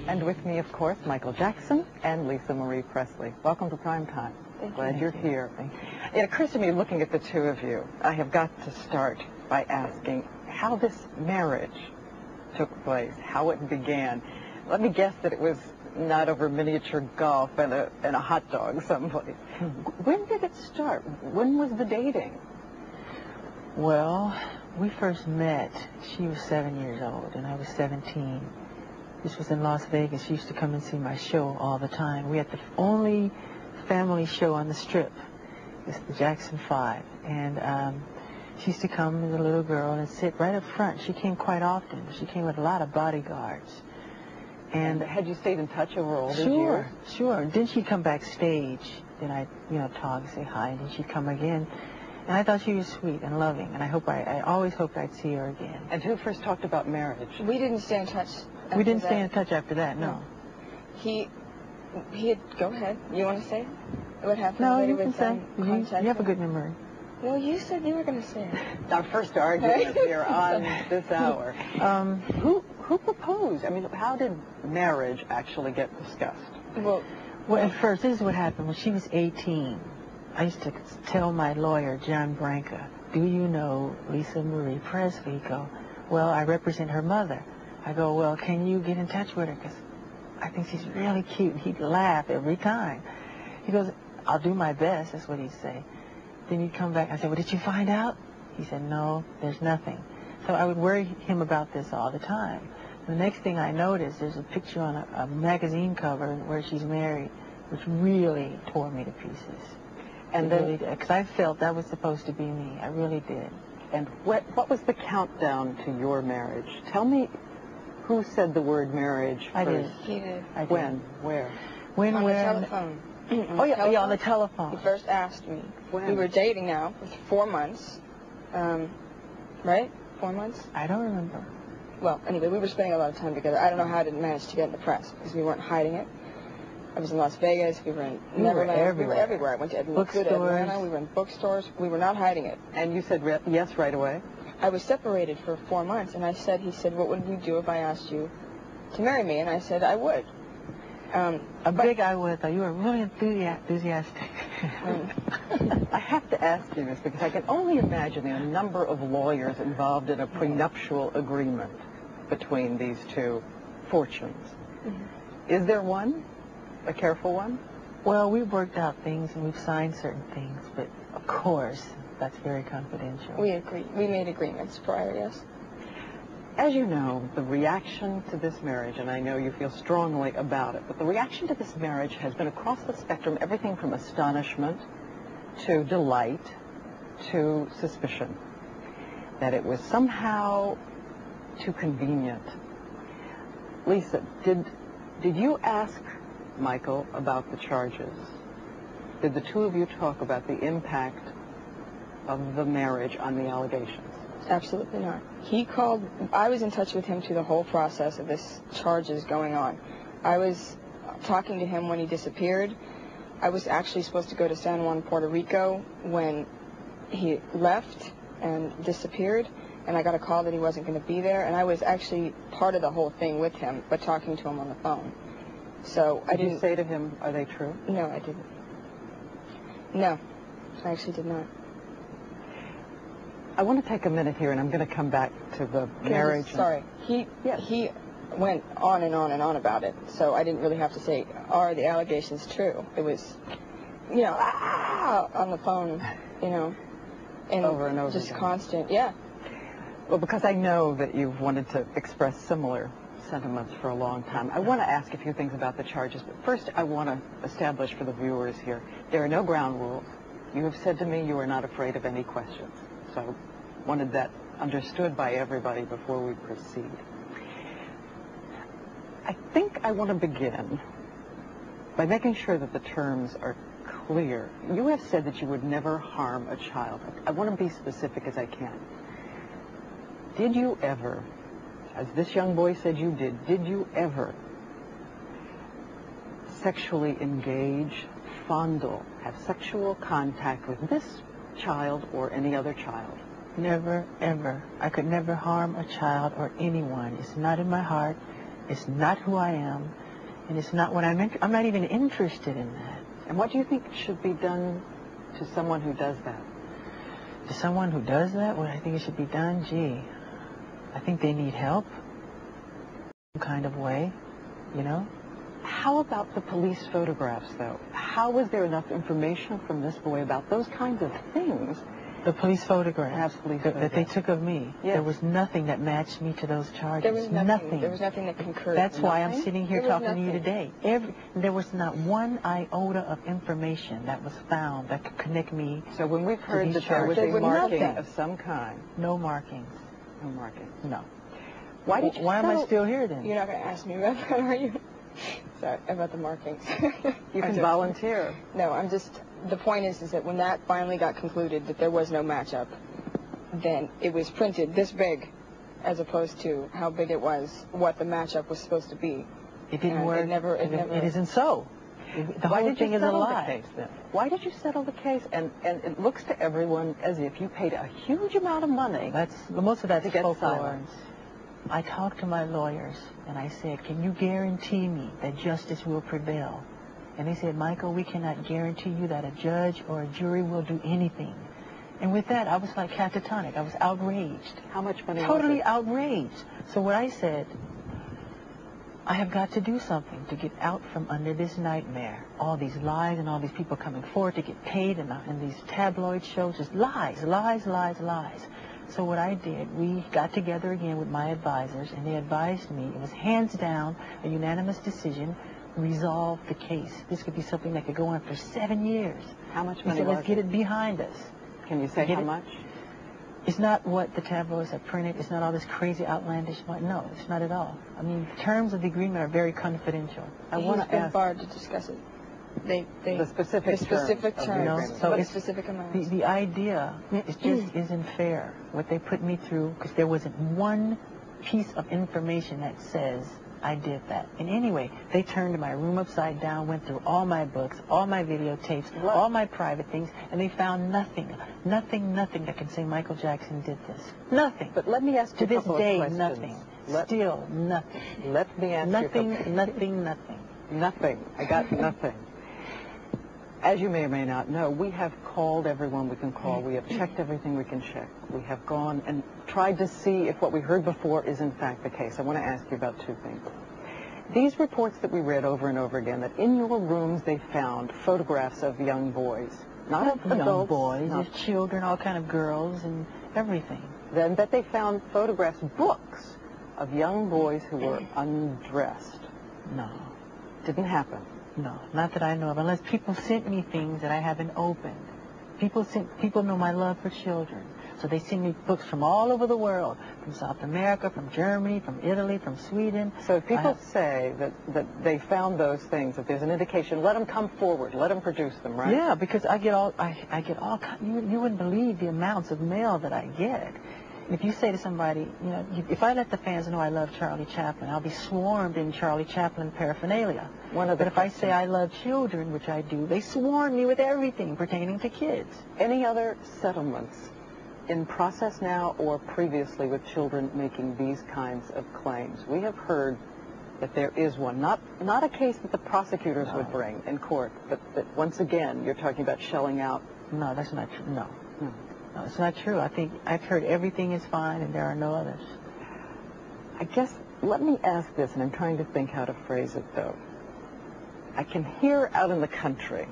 And with me, of course, Michael Jackson and Lisa Marie Presley. Welcome to Prime Time. Glad you're here. It occurs to me, looking at the two of you, I have got to start by asking how this marriage took place, how it began. Let me guess that it was not over miniature golf and a hot dog someplace. When did it start? When was the dating? Well, we first met. She was 7 years old, and I was 17. This was in Las Vegas. She used to come and see my show all the time. We had the only family show on the Strip. It's the Jackson 5. And she used to come as a little girl and sit right up front. She came quite often. She came with a lot of bodyguards. And had you stayed in touch over all these years? Sure. Then she'd come backstage. Then I'd, talk, say hi, and then she'd come again. And I thought she was sweet and loving, and I always hoped I'd see her again. And who first talked about marriage? We didn't stay in touch. We didn't stay in touch after that, no. He had, go ahead. You want to say what happened? No, you can say. You have a good memory. Well, you said you were going to say it. Our first argument here on this hour. Who proposed? I mean, how did marriage actually get discussed? Well, at first, this is what happened. When she was 18, I used to tell my lawyer, John Branca, do you know Lisa Marie Presley? He'd go, well, I represent her mother. I go, well, can you get in touch with her? Because I think she's really cute. He'd laugh every time. He goes, I'll do my best. That's what he'd say. Then he'd come back. I said, well, did you find out? He said, no, there's nothing. So I would worry him about this all the time. The next thing I noticed, there's a picture on a magazine cover where she's married, which really tore me to pieces. And then, because I felt that was supposed to be me. I really did. And what was the countdown to your marriage? Tell me who said the word marriage first. I did. He did. I did. When? Where? When? On Where? the telephone. Yeah, on the telephone. He first asked me. When? We were dating now for 4 months. Right? 4 months? I don't remember. Well, anyway, we were spending a lot of time together. I don't know how I didn't manage to get in the press, because we weren't hiding it. I was in Las Vegas. We were in Neverland. Everywhere. We were everywhere. I went to Atlanta. We were in bookstores. We were not hiding it. And you said yes right away? I was separated for 4 months, and he said, what would you do if I asked you to marry me? And I said, I would. Big I would, though. You were really enthusiastic. I have to ask you this because I can only imagine the number of lawyers involved in a prenuptial agreement between these two fortunes. Mm-hmm. Is there one? A careful one? Well, we've worked out things and we've signed certain things, but of course, that's very confidential. We made agreements prior, yes. As you know, the reaction to this marriage, and I know you feel strongly about it, but the reaction to this marriage has been across the spectrum, everything from astonishment to delight to suspicion, that it was somehow too convenient. Lisa, did you ask Michael about the charges? Did the two of you talk about the impact of the marriage on the allegations? Absolutely not. He called. I was in touch with him through the whole process of this charges going on. I was talking to him when he disappeared. I was actually supposed to go to San Juan, Puerto Rico when he left and disappeared, and I got a call that he wasn't going to be there, and I was actually part of the whole thing with him, but talking to him on the phone. So I didn't. Did you say to him, are they true? No, I didn't. No, I actually did not. I want to take a minute here, and I'm going to come back to the marriage. Sorry. He went on and on and on about it, so I didn't really have to say, are the allegations true? It was, on the phone, and over and over just again. Constant, yeah. Well, because I know that you've wanted to express similar sentiments for a long time, I want to ask a few things about the charges, but first I want to establish for the viewers here, there are no ground rules. You have said to me you are not afraid of any questions. So I wanted that understood by everybody before we proceed. I think I want to begin by making sure that the terms are clear. You have said that you would never harm a child. I want to be specific as I can. Did you ever, as this young boy said you did you ever sexually engage, fondle, have sexual contact with this child or any other child? Never, ever. I could never harm a child or anyone. It's not in my heart. It's not who I am, and it's not what I'm not even interested in that. And what do you think should be done to someone who does that? To someone who does that, what I think it should be done, gee, I think they need help, some kind of way, you know? How about the police photographs, though? How was there enough information from this boy about those kinds of things? The police photographs, Perhaps police that they photographs. took of me. Yes. There was nothing that matched me to those charges. There was nothing. There was nothing that concurred. That's why I'm Nothing? sitting here There was talking to you nothing. today. There was not one iota of information that was found that could connect me. So when we've heard these that there was charges. a There was marking nothing. of some kind, No markings. no markings. No. Why did you Why am I settle- still here then? You're not going to ask me about that, are you? Sorry, about the markings. You can volunteer. No, the point is that when that finally got concluded that there was no matchup, then it was printed this big as opposed to how big it was, what the matchup was supposed to be. It didn't And work. it never- It isn't so. The Why whole did you thing is a settle the lie. case then? Why did you settle the case? And it looks to everyone as if you paid a huge amount of money. Most of that's To get folklore. silence. I talked to my lawyers and I said, can you guarantee me that justice will prevail? And they said, Michael, we cannot guarantee you that a judge or a jury will do anything. And with that, I was like catatonic. I was outraged. How much money Totally was it? outraged. So what I said, I have got to do something to get out from under this nightmare. All these lies and all these people coming forward to get paid and these tabloid shows, just lies, lies, lies, lies. So what I did, we got together again with my advisors, and they advised me, it was hands down, a unanimous decision, resolve the case. This could be something that could go on for 7 years. How much We money said, was let's get it? it behind us. Can you say Get how it? much? It's not what the tabloids have printed. It's not all this crazy, outlandish money. No, it's not at all. I mean, the terms of the agreement are very confidential. I want He's to been ask barred to discuss it. the specific terms of the terms, agreement. So what it's- specific amounts. The idea is just isn't fair. What they put me through, because there wasn't one piece of information that says I did that. And anyway, they turned my room upside down, went through all my books, all my videotapes, all my private things, and they found nothing that can say Michael Jackson did this. Nothing. But let me ask To you a this couple day, of questions. nothing. Still nothing. Let me ask Nothing, you a couple. nothing. Nothing. I got nothing. As you may or may not know, we have called everyone we can call. We have checked everything we can check. We have gone and tried to see if what we heard before is in fact the case. I want to ask you about two things. These reports that we read over and over again, that in your rooms they found photographs of young boys, not of Young adults, boys, not- there's children, all kind of girls and everything. then that they found photographs, books, of young boys who were undressed. No. Didn't happen. No, not that I know of, unless people sent me things that I haven't opened. People know my love for children, so they send me books from all over the world, from South America, from Germany, from Italy, from Sweden. So if people say that they found those things, if there's an indication, let them come forward, let them produce them, right? Yeah, because I get all you wouldn't believe the amounts of mail that I get. If you say to somebody, if I let the fans know I love Charlie Chaplin, I'll be swarmed in Charlie Chaplin paraphernalia. But if I say I love children, which I do, they swarm me with everything pertaining to kids. Any other settlements in process now or previously with children making these kinds of claims? We have heard that there is one, not a case that the prosecutors would bring in court, but that once again you're talking about shelling out. No, that's not true. No, it's not true. I think I've heard everything is fine and there are no others. I guess, let me ask this, and I'm trying to think how to phrase it, though. I can hear out in the country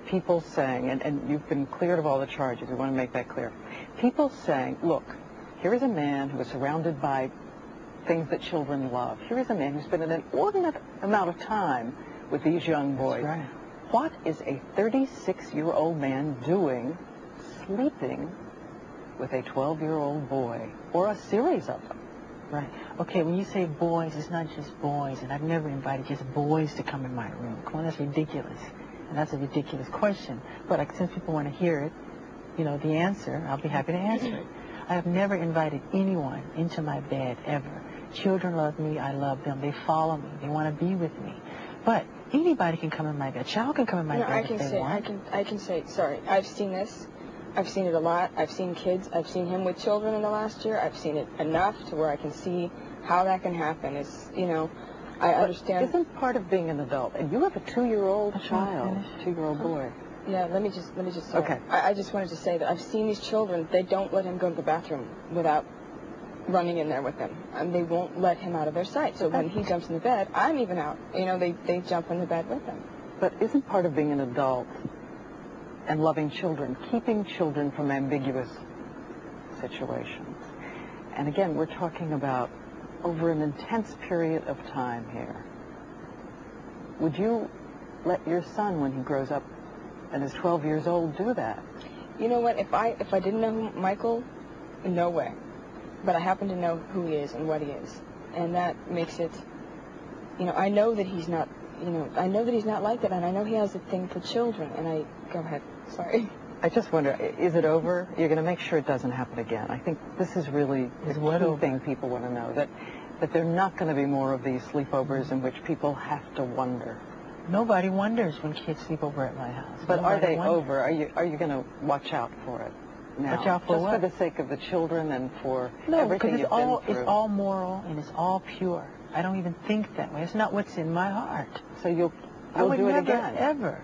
people saying, and you've been cleared of all the charges, we want to make that clear, people saying, look, here is a man who is surrounded by things that children love. Here is a man who's been an inordinate amount of time with these young boys. That's right. What is a 36-year-old man doing sleeping with a 12-year-old boy, or a series of them? Right. Okay, when you say boys, it's not just boys, and I've never invited just boys to come in my room. Come on, that's ridiculous. And that's a ridiculous question. But since people want to hear it, the answer, I'll be happy to answer it. I have never invited anyone into my bed, ever. Children love me, I love them. They follow me, they want to be with me. But anybody can come in my bed. A child can come in my bed if they want. I can say, sorry, I've seen this. I've seen it a lot. I've seen kids. I've seen him with children in the last year. I've seen it enough to where I can see how that can happen is, you know, I understand. Isn't part of being an adult, and you have a 2-year-old child, 2-year-old boy. Yeah, let me just. Okay. I just wanted to say that I've seen these children. They don't let him go to the bathroom without running in there with him, and they won't let him out of their sight. So when he jumps in the bed, I'm even out. You know, they jump in the bed with him. But isn't part of being an adult and loving children, keeping children from ambiguous situations? And again, we're talking about over an intense period of time here. Would you let your son, when he grows up and is 12 years old, do that? You know what? If I didn't know Michael, no way. But I happen to know who he is and what he is, and that makes it. You know, I know that he's not. You know, I know that he's not like that, and I know he has a thing for children. And I go ahead. Sorry. I just wonder, is it over? You're going to make sure it doesn't happen again. I think this is really the key thing people want to know, that there are not going to be more of these sleepovers in which people have to wonder. Nobody wonders when kids sleep over at my house. But Nobody are they wonders. over? Are you going to watch out for it now? Watch out for just what? for the sake of the children and for No, everything because you've been through? it's all moral and it's all pure. I don't even think that way. It's not what's in my heart. So you'll would do it never, again? ever.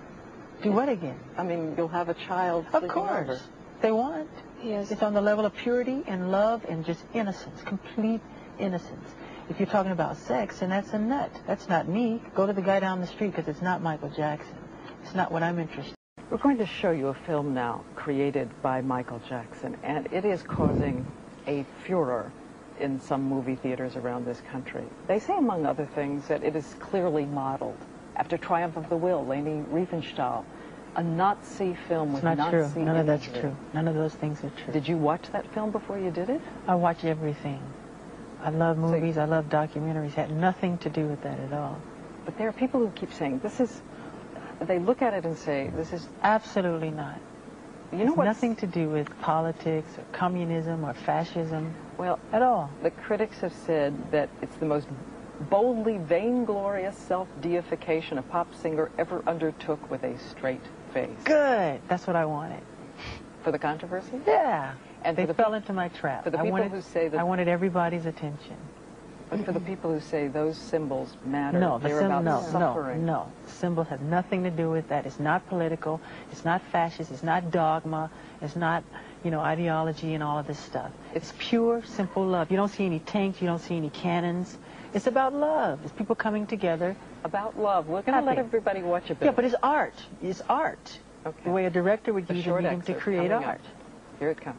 Do what again? I mean, you'll have a child Of sleeping course. over. They want. Yes. It's on the level of purity and love and just innocence, complete innocence. If you're talking about sex, and that's a nut. That's not me. Go to the guy down the street, because it's not Michael Jackson. It's not what I'm interested in. We're going to show you a film now created by Michael Jackson, and it is causing a furor in some movie theaters around this country. They say, among other things, that it is clearly modeled after Triumph of the Will, Leni Riefenstahl, a Nazi film with It's not Nazi true. None of that's imagery. true. None of those things are true. Did you watch that film before you did it? I watch everything. I love movies. I love documentaries. Had nothing to do with that at all. But there are people who keep saying, this is, they look at it and say, this is... Absolutely not. You know what? Nothing to do with politics or communism or fascism. Well, at all. The critics have said that it's the most boldly vainglorious self-deification a pop singer ever undertook with a straight face. Good. That's what I wanted. For the controversy? Yeah. And they fell into my trap. For the people who say that... I wanted everybody's attention. But for the people who say those symbols matter, no, they're about suffering. No. Symbols have nothing to do with that. It's not political. It's not fascist. It's not dogma. It's not, you know, ideology and all of this stuff. It's pure, simple love. You don't see any tanks. You don't see any cannons. It's about love. It's people coming together. About love. We're going to let everybody watch a bit. Yeah, but it's art. It's art. Okay. The way a director would use a medium to create art. Here it comes.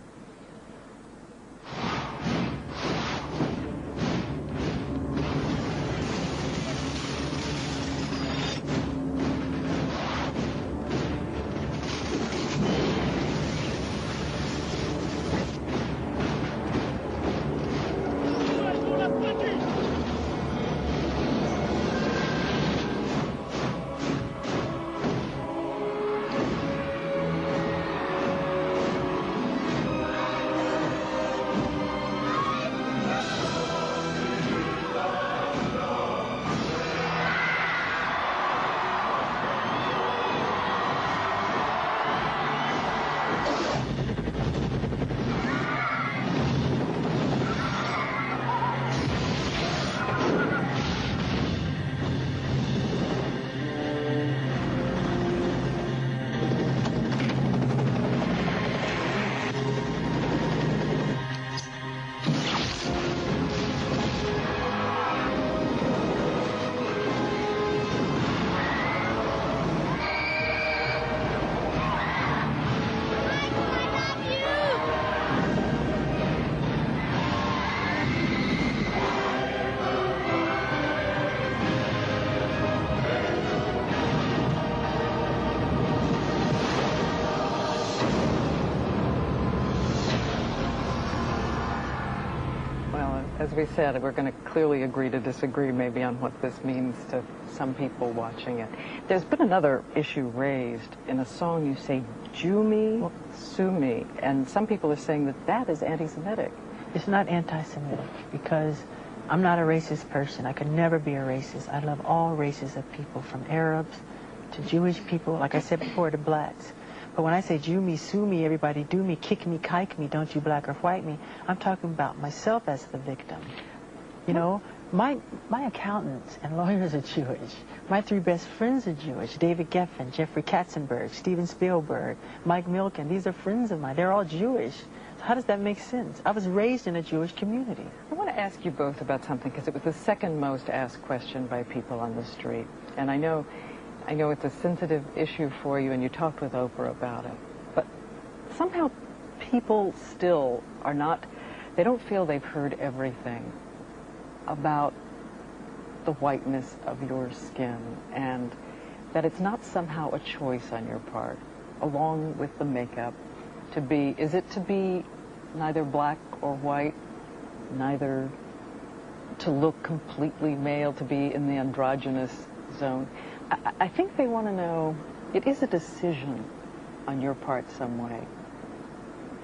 As we said, we're going to clearly agree to disagree maybe on what this means to some people watching it. There's been another issue raised. In a song you say, "Jew me, sue me," and some people are saying that that is anti-Semitic. It's not anti-Semitic because I'm not a racist person. I could never be a racist. I love all races of people, from Arabs to Jewish people, like I said before, to blacks. But when I say Jew me, sue me, everybody do me, kick me, kike me, don't you black or white me, I'm talking about myself as the victim. You know, my accountants and lawyers are Jewish. My 3 best friends are Jewish. David Geffen, Jeffrey Katzenberg, Steven Spielberg, Mike Milken. These are friends of mine. They're all Jewish. So how does that make sense? I was raised in a Jewish community. I want to ask you both about something, because it was the second most asked question by people on the street. And I know it's a sensitive issue for you, and you talked with Oprah about it. But somehow people still are not, they don't feel they've heard everything about the whiteness of your skin, and that it's not somehow a choice on your part, along with the makeup, to be, is it to be neither black or white, neither to look completely male, to be in the androgynous zone? I think they want to know, it is a decision on your part some way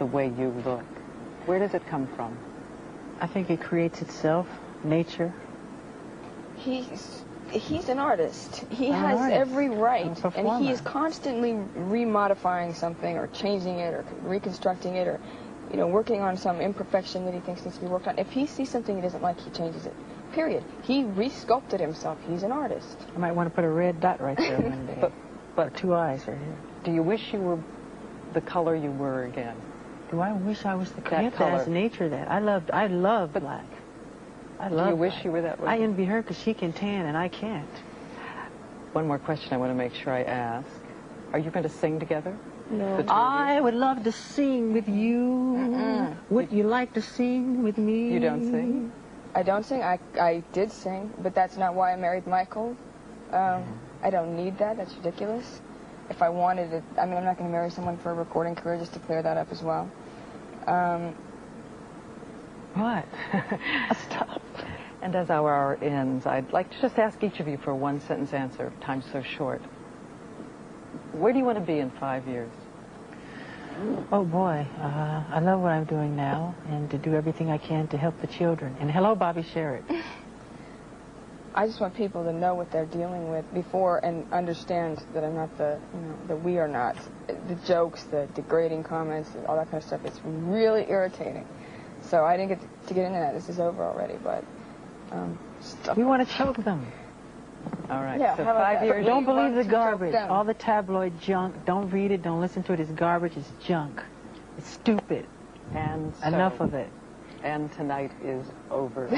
you look. Where does it come from? I think it creates itself, nature. He's an artist. He has every right, and he is constantly remodifying something or changing it or reconstructing it or, you know, working on some imperfection that he thinks needs to be worked on. If he sees something he doesn't like, he changes it. Period. He re-sculpted himself. He's an artist. I might want to put a red dot right there one day. But 2 eyes right here. Do you wish you were the color you were again? Do I wish I was the color? That color. That's nature. That I love black. I love. Do you wish black. you were that way? I envy her because she can tan and I can't. One more question I want to make sure I ask. Are you going to sing together? No. I would love to sing with you. Would you like to sing with me? You don't sing? I don't sing. I did sing, but that's not why I married Michael. I don't need that. That's ridiculous. If I wanted it, I mean, I'm not going to marry someone for a recording career, just to clear that up as well. What? Stop. And as our hour ends, I'd like to just ask each of you for a one-sentence answer. Time's so short. Where do you want to be in 5 years? Oh, boy. I love what I'm doing now, and to do everything I can to help the children. And hello, Bobby Sherritt. I just want people to know what they're dealing with before and understand that I'm not the, you know, that we are not. The jokes, the degrading comments, all that kind of stuff, it's really irritating. So I didn't get to get into that. This is over already, but We want to choke them. All right. Yeah, so how about 5 that? years. Don't believe the want to choke garbage. them. All the tabloid junk. Don't read it. Don't listen to it. It's garbage. It's junk. It's stupid. And so, Enough of it. And tonight is over.